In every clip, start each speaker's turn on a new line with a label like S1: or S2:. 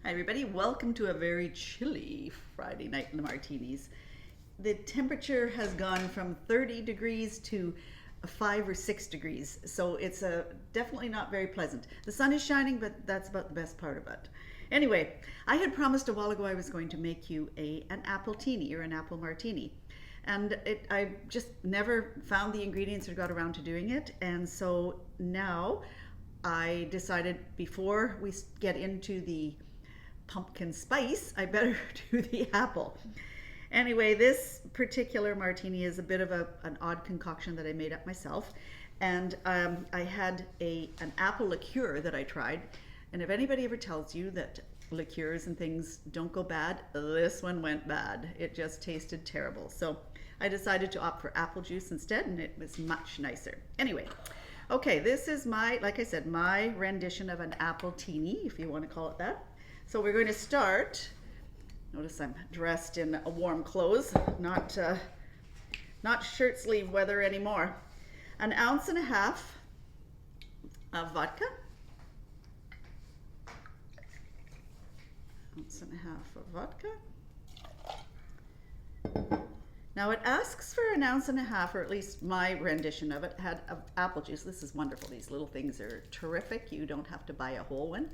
S1: Hi everybody, welcome to a very chilly Friday night in the martinis. The temperature has gone from 30 degrees to 5 or 6 degrees, so it's definitely not very pleasant. The sun is shining, but that's about the best part of it. Anyway, I had promised a while ago I was going to make you an Appletini or an apple martini. And I just never found the ingredients or got around to doing it, and so now I decided before we get into the pumpkin spice, I better do the apple. Anyway, this particular martini is a bit of an odd concoction that I made up myself, and I had an apple liqueur that I tried, and if anybody ever tells you that liqueurs and things don't go bad, this one went bad. It just tasted terrible. So I decided to opt for apple juice instead, and it was much nicer. Anyway, okay, this is like I said, my rendition of an Appletini, if you want to call it that. So we're going to start. Notice I'm dressed in warm clothes, not shirt sleeve weather anymore. 1.5 ounces of vodka. 1.5 ounces of vodka. Now it asks for 1.5 ounces, or at least my rendition of it had of apple juice. This is wonderful. These little things are terrific. You don't have to buy a whole one.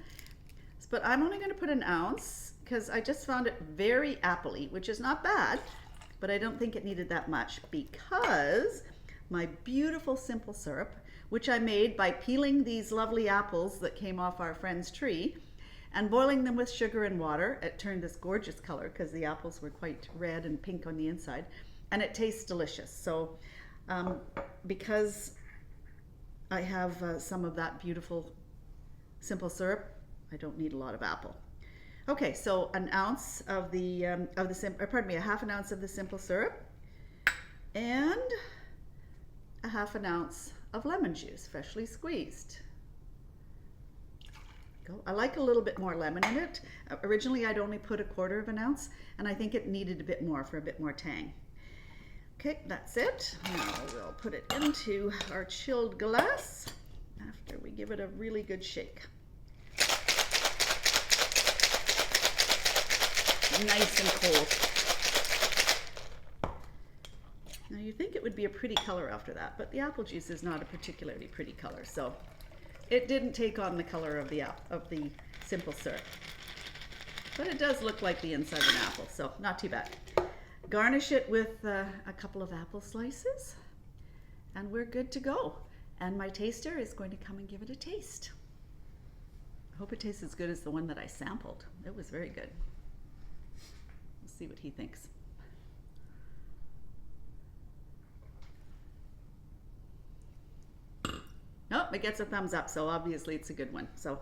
S1: But I'm only going to put 1 ounce because I just found it very appley, which is not bad, but I don't think it needed that much because my beautiful simple syrup, which I made by peeling these lovely apples that came off our friend's tree and boiling them with sugar and water, it turned this gorgeous color because the apples were quite red and pink on the inside, and it tastes delicious. So because I have some of that beautiful simple syrup, I don't need a lot of apple. Okay, so 1 ounce of pardon me, 1/2 ounce of the simple syrup, and 1/2 ounce of lemon juice, freshly squeezed. I like a little bit more lemon in it. Originally, I'd only put 1/4 ounce, and I think it needed a bit more for a bit more tang. Okay, that's it. Now we'll put it into our chilled glass after we give it a really good shake. Nice and cold. Now you think it would be a pretty color after that, but the apple juice is not a particularly pretty color, so it didn't take on the color of the simple syrup. But it does look like the inside of an apple, so not too bad. Garnish it with a couple of apple slices, and we're good to go. And my taster is going to come and give it a taste. I hope it tastes as good as the one that I sampled. It was very good. See what he thinks. Nope, it gets a thumbs up, so obviously it's a good one. So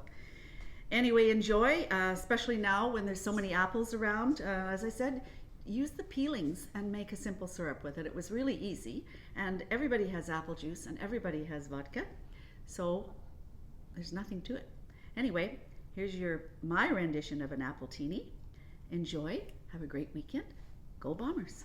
S1: anyway, enjoy, especially now when there's so many apples around. As I said, use the peelings and make a simple syrup with it. It was really easy, and everybody has apple juice and everybody has vodka, so there's nothing to it. Anyway, here's my rendition of an Appletini. Enjoy. Have a great weekend. Go Bombers.